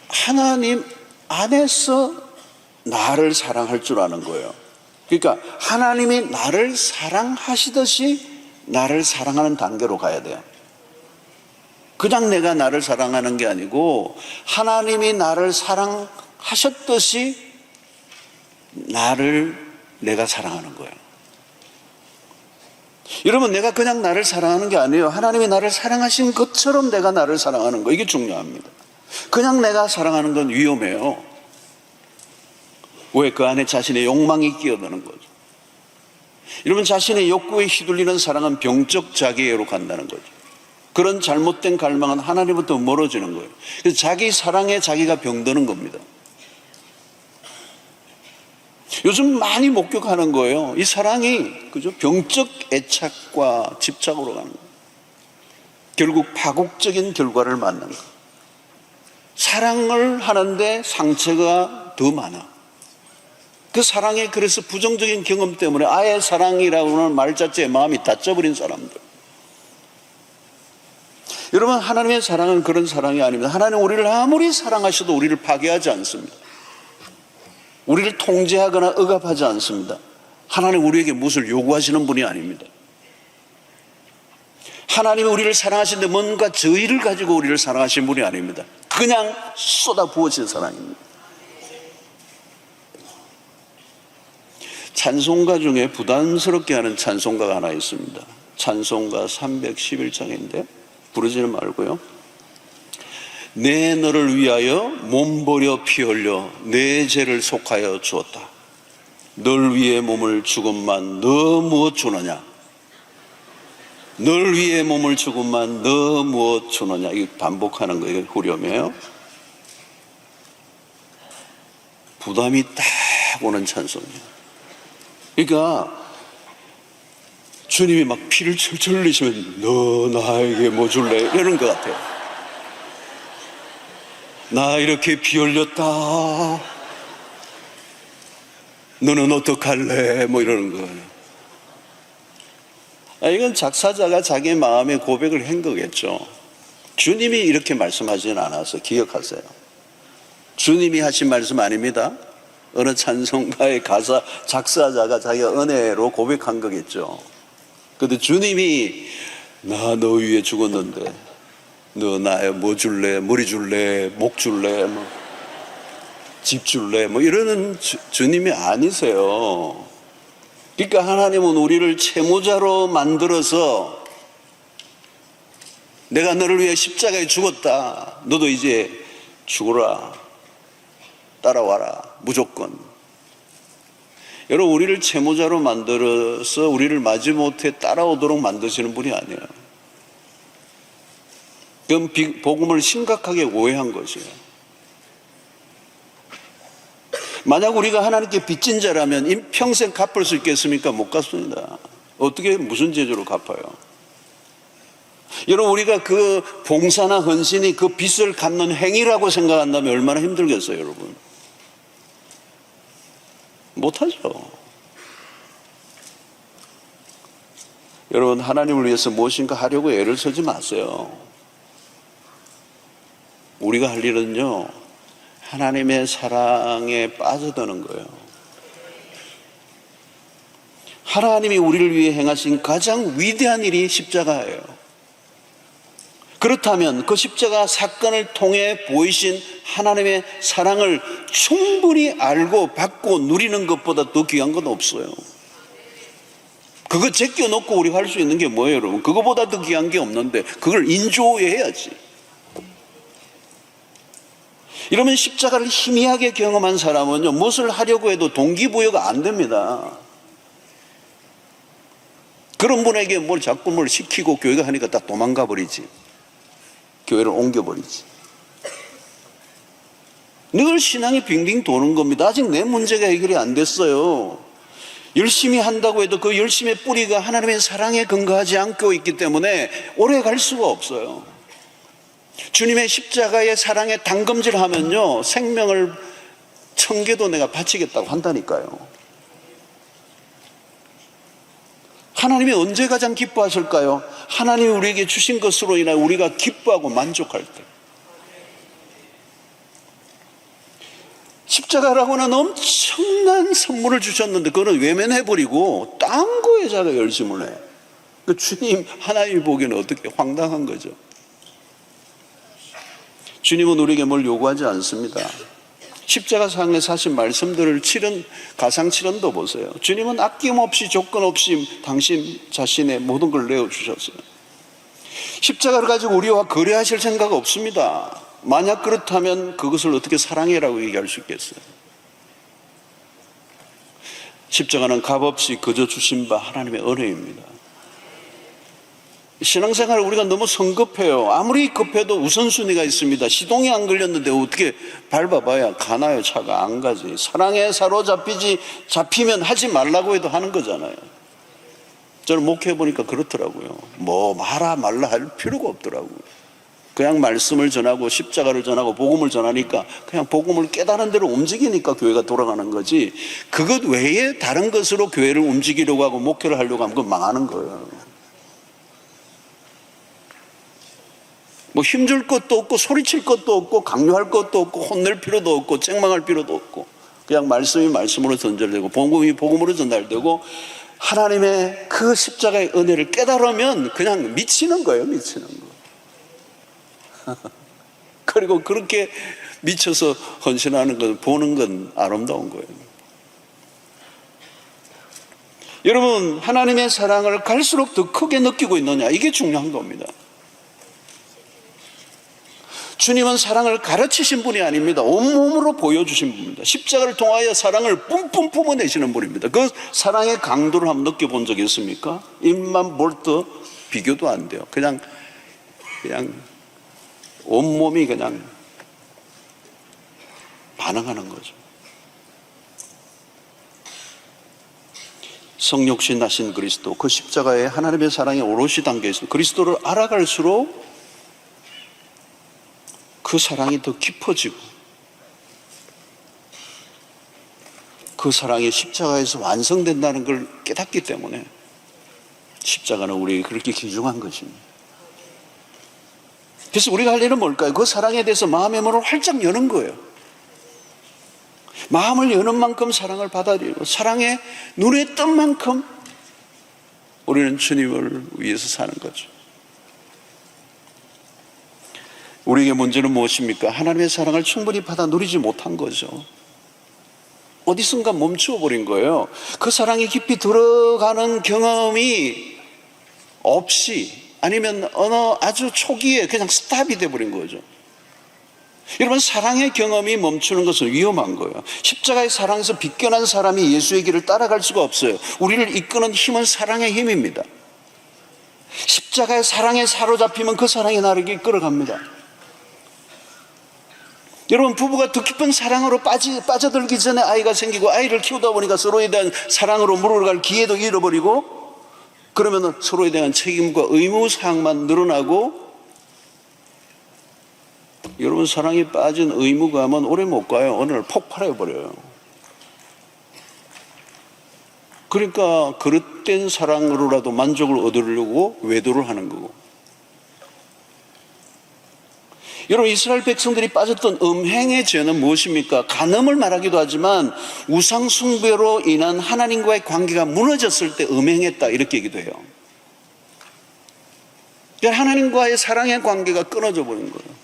[SPEAKER 1] 하나님 안에서 나를 사랑할 줄 아는 거예요. 그러니까 하나님이 나를 사랑하시듯이 나를 사랑하는 단계로 가야 돼요. 그냥 내가 나를 사랑하는 게 아니고 하나님이 나를 사랑하셨듯이 내가 사랑하는 거예요. 여러분, 내가 그냥 나를 사랑하는 게 아니에요. 하나님이 나를 사랑하신 것처럼 내가 나를 사랑하는 거, 이게 중요합니다. 그냥 내가 사랑하는 건 위험해요. 왜? 그 안에 자신의 욕망이 끼어드는 거죠. 여러분, 자신의 욕구에 휘둘리는 사랑은 병적 자기애로 간다는 거죠. 그런 잘못된 갈망은 하나님부터 멀어지는 거예요. 그래서 자기 사랑에 자기가 병드는 겁니다. 요즘 많이 목격하는 거예요. 이 사랑이, 그죠? 병적 애착과 집착으로 가는 거예요. 결국 파국적인 결과를 맞는 거예요. 사랑을 하는데 상처가 더 많아. 그 사랑에 그래서 부정적인 경험 때문에 아예 사랑이라고 하는 말 자체에 마음이 닫혀버린 사람들. 여러분, 하나님의 사랑은 그런 사랑이 아닙니다. 하나님 우리를 아무리 사랑하셔도 우리를 파괴하지 않습니다. 우리를 통제하거나 억압하지 않습니다. 하나님 우리에게 무엇을 요구하시는 분이 아닙니다. 하나님이 우리를 사랑하시는데 뭔가 저의를 가지고 우리를 사랑하신 분이 아닙니다. 그냥 쏟아 부어진 사랑입니다. 찬송가 중에 부담스럽게 하는 찬송가가 하나 있습니다. 찬송가 311장인데 부르지는 말고요. 내 너를 위하여 몸버려 피 흘려 내 죄를 속하여 주었다. 널 위해 몸을 주건만 너 무엇 주느냐. 널 위해 몸을 주건만 너 무엇 주느냐. 이거 반복하는 거예요. 후렴이에요. 부담이 딱 오는 찬송이에요. 그러니까 주님이 막 피를 철철 흘리시면 너 나에게 뭐 줄래? 이러는 것 같아요. 나 이렇게 피 흘렸다. 너는 어떡할래? 뭐 이러는 거예요. 이건 작사자가 자기 마음의 고백을 한 거겠죠. 주님이 이렇게 말씀하지는 않아서 기억하세요. 주님이 하신 말씀 아닙니다. 어느 찬송가의 가사 작사자가 자기가 은혜로 고백한 거겠죠. 그런데 주님이 나 너 위해 죽었는데 너 나에 뭐 줄래? 머리 줄래? 목 줄래? 뭐. 집 줄래? 뭐 이러는 주님이 아니세요. 그러니까 하나님은 우리를 채무자로 만들어서 내가 너를 위해 십자가에 죽었다. 너도 이제 죽어라. 따라와라. 무조건. 여러분, 우리를 채무자로 만들어서 우리를 마지못해 따라오도록 만드시는 분이 아니에요. 그럼 복음을 심각하게 오해한 것이에요. 만약 우리가 하나님께 빚진 자라면 평생 갚을 수 있겠습니까? 못 갚습니다. 어떻게 무슨 제조로 갚아요? 여러분, 우리가 그 봉사나 헌신이 그 빚을 갚는 행위라고 생각한다면 얼마나 힘들겠어요, 여러분? 못하죠. 여러분, 하나님을 위해서 무엇인가 하려고 애를 쓰지 마세요. 우리가 할 일은요, 하나님의 사랑에 빠져드는 거예요. 하나님이 우리를 위해 행하신 가장 위대한 일이 십자가예요. 그렇다면 그 십자가 사건을 통해 보이신 하나님의 사랑을 충분히 알고 받고 누리는 것보다 더 귀한 건 없어요. 그거 제껴놓고 우리가 할 수 있는 게 뭐예요, 여러분? 그거보다 더 귀한 게 없는데 그걸 인조해야지. 이러면 십자가를 희미하게 경험한 사람은요, 무엇을 하려고 해도 동기부여가 안 됩니다. 그런 분에게 자꾸 뭘 시키고 교회가 하니까 딱 도망가 버리지. 교회를 옮겨버리지. 늘 신앙이 빙빙 도는 겁니다. 아직 내 문제가 해결이 안 됐어요. 열심히 한다고 해도 그 열심의 뿌리가 하나님의 사랑에 근거하지 않고 있기 때문에 오래 갈 수가 없어요. 주님의 십자가의 사랑에 담금질하면요, 생명을 1000개도 내가 바치겠다고 한다니까요. 하나님이 언제 가장 기뻐하실까요? 하나님이 우리에게 주신 것으로 인하여 우리가 기뻐하고 만족할 때. 십자가라고는 엄청난 선물을 주셨는데 그거는 외면해버리고 딴 거에 자가 열심을 해. 그 주님, 하나님이 보기에는 어떻게 황당한 거죠. 주님은 우리에게 뭘 요구하지 않습니다. 십자가상에서 하신 말씀들을 가상칠언도 보세요. 주님은 아낌없이 조건 없이 당신 자신의 모든 걸 내어주셨어요. 십자가를 가지고 우리와 거래하실 생각 없습니다. 만약 그렇다면 그것을 어떻게 사랑해라고 얘기할 수 있겠어요? 십자가는 값없이 거저 주신 바 하나님의 은혜입니다. 신앙생활을 우리가 너무 성급해요. 아무리 급해도 우선순위가 있습니다. 시동이 안 걸렸는데 어떻게 밟아봐야 가나요? 차가 안 가지. 사랑에 잡히면 하지 말라고 해도 하는 거잖아요. 저는 목회해보니까 그렇더라고요. 말아 말라 할 필요가 없더라고요. 그냥 말씀을 전하고 십자가를 전하고 복음을 전하니까 그냥 복음을 깨달은 대로 움직이니까 교회가 돌아가는 거지, 그것 외에 다른 것으로 교회를 움직이려고 하고 목회를 하려고 하면 그건 망하는 거예요. 힘줄 것도 없고 소리칠 것도 없고 강요할 것도 없고 혼낼 필요도 없고 책망할 필요도 없고 그냥 말씀이 말씀으로 전달되고 복음이 복음으로 전달되고 하나님의 그 십자가의 은혜를 깨달으면 그냥 미치는 거예요. 미치는 거. 그리고 그렇게 미쳐서 헌신하는 건, 보는 건 아름다운 거예요. 여러분, 하나님의 사랑을 갈수록 더 크게 느끼고 있느냐, 이게 중요한 겁니다. 주님은 사랑을 가르치신 분이 아닙니다. 온몸으로 보여주신 분입니다. 십자가를 통하여 사랑을 뿜뿜 뿜어내시는 분입니다. 그 사랑의 강도를 한번 느껴본 적이 있습니까? 입만 볼때 비교도 안 돼요. 그냥 온몸이 그냥 반응하는 거죠. 성육신 나신 그리스도, 그 십자가에 하나님의 사랑이 오롯이 담겨 있습니다. 그리스도를 알아갈수록 그 사랑이 더 깊어지고 그 사랑이 십자가에서 완성된다는 걸 깨닫기 때문에 십자가는 우리에게 그렇게 귀중한 것입니다. 그래서 우리가 할 일은 뭘까요? 그 사랑에 대해서 마음의 문을 활짝 여는 거예요. 마음을 여는 만큼 사랑을 받아들이고 사랑에 눈에 뜬 만큼 우리는 주님을 위해서 사는 거죠. 우리에게 문제는 무엇입니까? 하나님의 사랑을 충분히 받아 누리지 못한 거죠. 어디선가 멈추어 버린 거예요. 그 사랑이 깊이 들어가는 경험이 없이, 아니면 어느 아주 초기에 그냥 스탑이 돼버린 거죠. 여러분, 사랑의 경험이 멈추는 것은 위험한 거예요. 십자가의 사랑에서 빗겨난 사람이 예수의 길을 따라갈 수가 없어요. 우리를 이끄는 힘은 사랑의 힘입니다. 십자가의 사랑에 사로잡히면 그 사랑이 나를 이끌어갑니다. 여러분, 부부가 더 깊은 사랑으로 빠져들기 전에 아이가 생기고, 아이를 키우다 보니까 서로에 대한 사랑으로 물어갈 기회도 잃어버리고, 그러면 서로에 대한 책임과 의무사항만 늘어나고, 여러분, 사랑이 빠진 의무감은 오래 못 가요. 어느 날 폭발해버려요. 그러니까 그릇된 사랑으로라도 만족을 얻으려고 외도를 하는 거고. 여러분, 이스라엘 백성들이 빠졌던 음행의 죄는 무엇입니까? 간음을 말하기도 하지만 우상 숭배로 인한 하나님과의 관계가 무너졌을 때 음행했다, 이렇게 얘기도 해요. 그러니까 하나님과의 사랑의 관계가 끊어져 버린 거예요.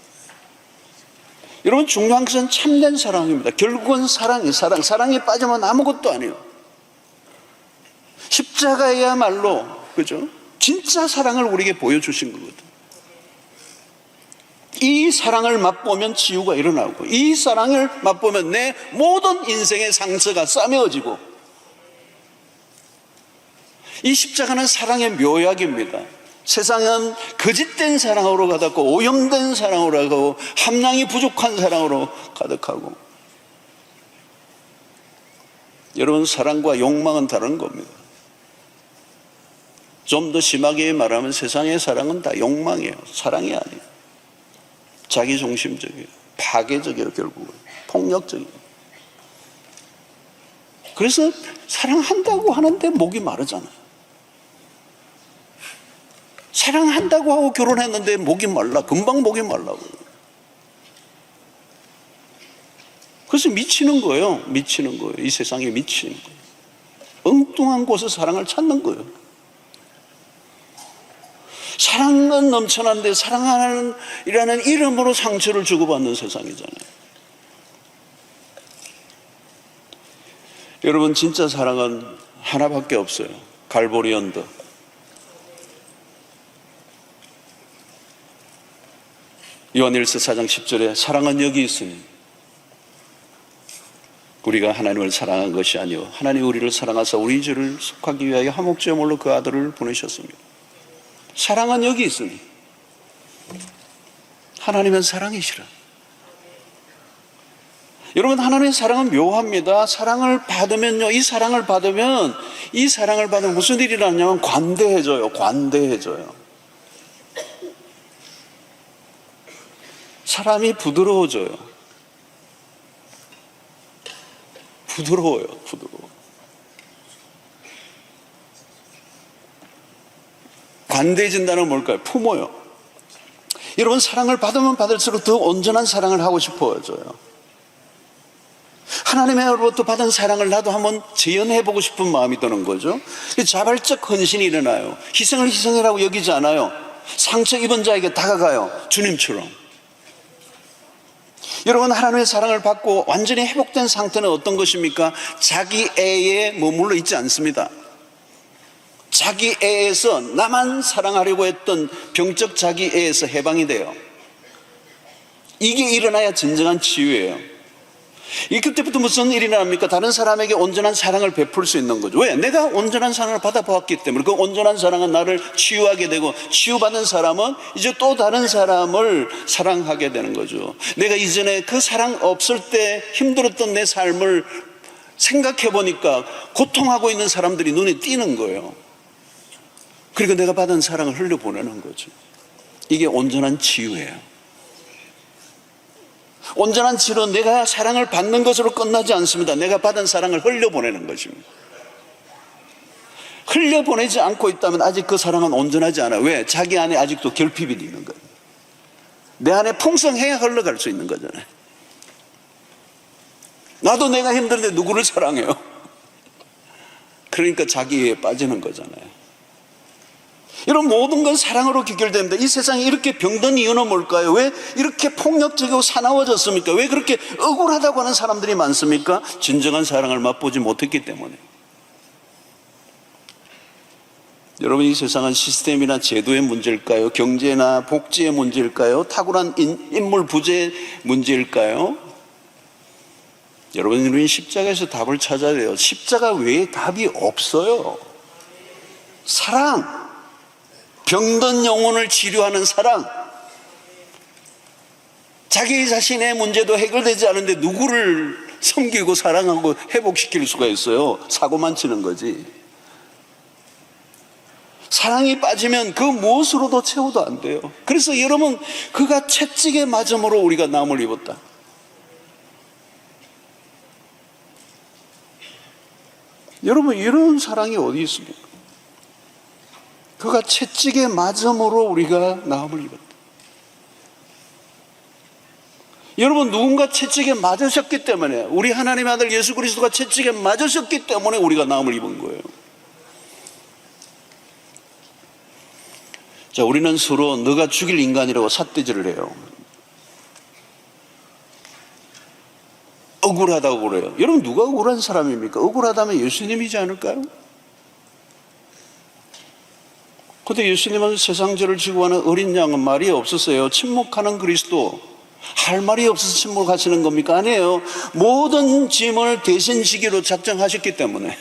[SPEAKER 1] 여러분, 중요한 것은 참된 사랑입니다. 결국은 사랑에 빠지면 아무것도 아니에요. 십자가야말로, 그죠? 진짜 사랑을 우리에게 보여주신 거거든. 이 사랑을 맛보면 치유가 일어나고, 이 사랑을 맛보면 내 모든 인생의 상처가 싸매어지고, 이 십자가는 사랑의 묘약입니다. 세상은 거짓된 사랑으로 가득하고, 오염된 사랑으로 가득하고, 함량이 부족한 사랑으로 가득하고. 여러분, 사랑과 욕망은 다른 겁니다. 좀 더 심하게 말하면 세상의 사랑은 다 욕망이에요. 사랑이 아니에요. 자기중심적이에요. 파괴적이에요. 결국은 폭력적이에요. 그래서 사랑한다고 하는데 목이 마르잖아요. 사랑한다고 하고 결혼했는데 목이 말라. 금방 목이 말라고. 그래서 미치는 거예요. 미치는 거예요. 이 세상에 미치는 거예요. 엉뚱한 곳에 사랑을 찾는 거예요. 사랑은 넘쳐난데 사랑하는 이라는 이름으로 상처를 주고받는 세상이잖아요. 여러분, 진짜 사랑은 하나밖에 없어요. 갈보리 언덕. 요한일서 4장 10절에 사랑은 여기 있으니 우리가 하나님을 사랑한 것이 아니요 하나님이 우리를 사랑하사 우리 죄를 속하기 위하여 한 목적으로 그 아들을 보내셨습니다. 사랑은 여기 있으니, 하나님은 사랑이시라. 여러분, 하나님의 사랑은 묘합니다. 사랑을 받으면요, 이 사랑을 받으면 무슨 일이 일어나냐면 관대해져요. 관대해져요. 사람이 부드러워져요. 부드러워요. 관대해진다는 뭘까요? 품어요. 여러분, 사랑을 받으면 받을수록 더 온전한 사랑을 하고 싶어져요. 하나님으로부터 받은 사랑을 나도 한번 재현해보고 싶은 마음이 드는 거죠. 자발적 헌신이 일어나요. 희생을 희생이라고 여기지 않아요. 상처 입은 자에게 다가가요. 주님처럼. 여러분, 하나님의 사랑을 받고 완전히 회복된 상태는 어떤 것입니까? 자기 애에 머물러 있지 않습니다. 자기 애에서 나만 사랑하려고 했던 병적 자기 애에서 해방이 돼요. 이게 일어나야 진정한 치유예요. 이 그때부터 무슨 일이 일어납니까? 다른 사람에게 온전한 사랑을 베풀 수 있는 거죠. 왜? 내가 온전한 사랑을 받아보았기 때문에. 그 온전한 사랑은 나를 치유하게 되고, 치유받은 사람은 이제 또 다른 사람을 사랑하게 되는 거죠. 내가 이전에 그 사랑 없을 때 힘들었던 내 삶을 생각해 보니까 고통하고 있는 사람들이 눈에 띄는 거예요. 그리고 내가 받은 사랑을 흘려보내는 거죠. 이게 온전한 치유예요. 온전한 치유는 내가 사랑을 받는 것으로 끝나지 않습니다. 내가 받은 사랑을 흘려보내는 것입니다. 흘려보내지 않고 있다면 아직 그 사랑은 온전하지 않아요. 왜? 자기 안에 아직도 결핍이 있는 거예요. 내 안에 풍성해야 흘러갈 수 있는 거잖아요. 나도 내가 힘든데 누구를 사랑해요? 그러니까 자기에 빠지는 거잖아요. 이런 모든 건 사랑으로 귀결됩니다. 이 세상이 이렇게 병든 이유는 뭘까요? 왜 이렇게 폭력적이고 사나워졌습니까? 왜 그렇게 억울하다고 하는 사람들이 많습니까? 진정한 사랑을 맛보지 못했기 때문에. 여러분, 이 세상은 시스템이나 제도의 문제일까요? 경제나 복지의 문제일까요? 탁월한 인물 부재의 문제일까요? 여러분, 우리는 십자가에서 답을 찾아야 돼요. 십자가 외에 답이 없어요. 사랑, 병든 영혼을 치료하는 사랑. 자기 자신의 문제도 해결되지 않은데 누구를 섬기고 사랑하고 회복시킬 수가 있어요? 사고만 치는 거지. 사랑이 빠지면 그 무엇으로도 채워도 안 돼요. 그래서 여러분, 그가 채찍에 맞음으로 우리가 나음을 입었다. 여러분, 이런 사랑이 어디 있습니까? 그가 채찍에 맞음으로 우리가 나음을 입었다. 여러분, 누군가 채찍에 맞으셨기 때문에, 우리 하나님의 아들 예수 그리스도가 채찍에 맞으셨기 때문에 우리가 나음을 입은 거예요. 자, 우리는 서로 너가 죽일 인간이라고 삿대질을 해요. 억울하다고 그래요. 여러분, 누가 억울한 사람입니까? 억울하다면 예수님이지 않을까요? 그런데 예수님은 세상 죄를 지고 가는 어린 양은 말이 없었어요. 침묵하는 그리스도, 할 말이 없어서 침묵하시는 겁니까? 아니에요. 모든 짐을 대신 지기로 작정하셨기 때문에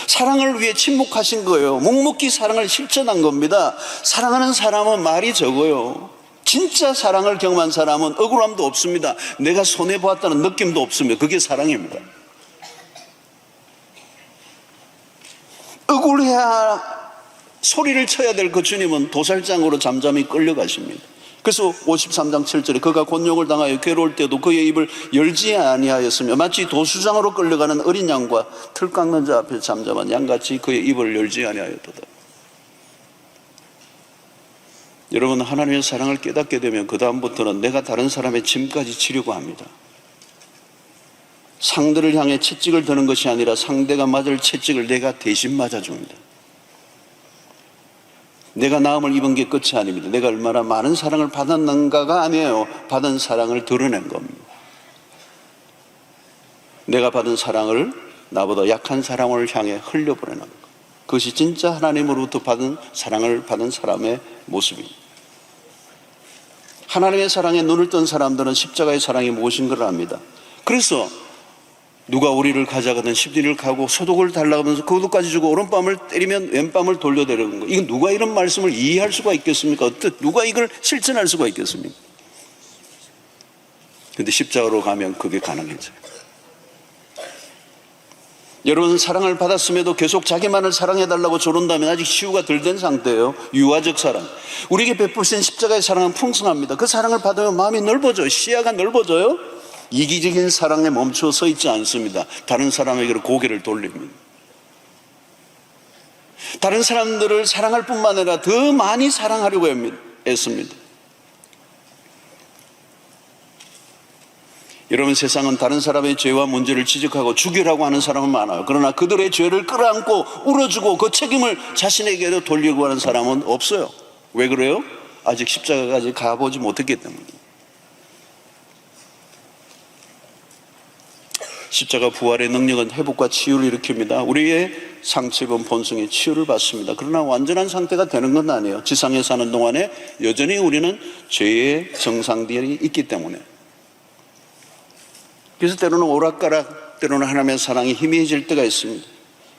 [SPEAKER 1] 사랑을 위해 침묵하신 거예요. 묵묵히 사랑을 실천한 겁니다. 사랑하는 사람은 말이 적어요. 진짜 사랑을 경험한 사람은 억울함도 없습니다. 내가 손해보았다는 느낌도 없습니다. 그게 사랑입니다. 억울해야 소리를 쳐야 될 그 주님은 도살장으로 잠잠히 끌려가십니다. 그래서 53장 7절에 그가 곤욕을 당하여 괴로울 때도 그의 입을 열지 아니하였으며 마치 도수장으로 끌려가는 어린 양과 틀 깎는 자 앞에 잠잠한 양같이 그의 입을 열지 아니하였도다. 여러분, 하나님의 사랑을 깨닫게 되면 그 다음부터는 내가 다른 사람의 짐까지 지려고 합니다. 상대를 향해 채찍을 드는 것이 아니라 상대가 맞을 채찍을 내가 대신 맞아줍니다. 내가 나음을 입은 게 끝이 아닙니다. 내가 얼마나 많은 사랑을 받았는가가 아니에요. 받은 사랑을 드러낸 겁니다. 내가 받은 사랑을 나보다 약한 사람을 향해 흘려보내는 것. 그것이 진짜 하나님으로부터 받은 사랑을 받은 사람의 모습입니다. 하나님의 사랑에 눈을 뜬 사람들은 십자가의 사랑이 무엇인 걸 압니다. 그래서 누가 우리를 가져가든 십리를 가고 소독을 달라고 하면서 그것까지 주고 오른밤을 때리면 왼밤을 돌려대려는 거. 이건 누가 이런 말씀을 이해할 수가 있겠습니까? 누가 이걸 실천할 수가 있겠습니까? 그런데 십자가로 가면 그게 가능해져요. 여러분, 사랑을 받았음에도 계속 자기만을 사랑해달라고 조른다면 아직 치유가 덜 된 상태예요. 유아적 사랑. 우리에게 베푸신 십자가의 사랑은 풍성합니다. 그 사랑을 받으면 마음이 넓어져요. 시야가 넓어져요. 이기적인 사랑에 멈춰 서 있지 않습니다. 다른 사람에게로 고개를 돌립니다. 다른 사람들을 사랑할 뿐만 아니라 더 많이 사랑하려고 애씁니다. 여러분, 세상은 다른 사람의 죄와 문제를 지적하고 죽이라고 하는 사람은 많아요. 그러나 그들의 죄를 끌어안고 울어주고 그 책임을 자신에게로 돌리려고 하는 사람은 없어요. 왜 그래요? 아직 십자가까지 가보지 못했기 때문입니다. 십자가 부활의 능력은 회복과 치유를 일으킵니다. 우리의 상처 입은 본성이 치유를 받습니다. 그러나 완전한 상태가 되는 건 아니에요. 지상에 사는 동안에 여전히 우리는 죄의 정상들이 있기 때문에. 그래서 때로는 오락가락, 때로는 하나님의 사랑이 희미해질 때가 있습니다.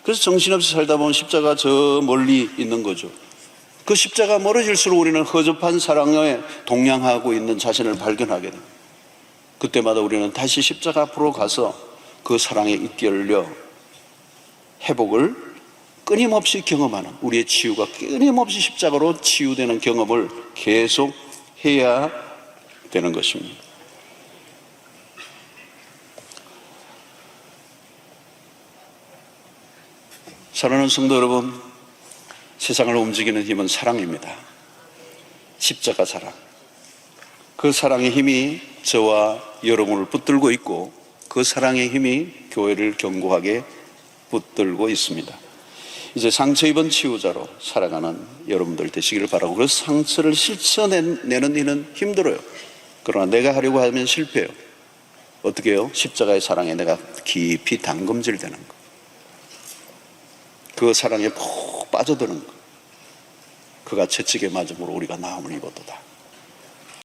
[SPEAKER 1] 그래서 정신없이 살다 보면 십자가 저 멀리 있는 거죠. 그 십자가 멀어질수록 우리는 허접한 사랑에 동양하고 있는 자신을 발견하게 됩니다. 그때마다 우리는 다시 십자가 앞으로 가서 그 사랑에 이끌려 회복을 끊임없이 경험하는, 우리의 치유가 끊임없이 십자가로 치유되는 경험을 계속 해야 되는 것입니다. 사랑하는 성도 여러분, 세상을 움직이는 힘은 사랑입니다. 십자가 사랑. 그 사랑의 힘이 저와 여러분을 붙들고 있고 그 사랑의 힘이 교회를 견고하게 붙들고 있습니다. 이제 상처 입은 치유자로 살아가는 여러분들 되시기를 바라고, 그 상처를 실천내는 일은 힘들어요. 그러나 내가 하려고 하면 실패해요. 어떻게 해요? 십자가의 사랑에 내가 깊이 담금질 되는 거, 그 사랑에 푹 빠져드는 거. 그가 채찍에 맞음으로 우리가 나음을 입었도다.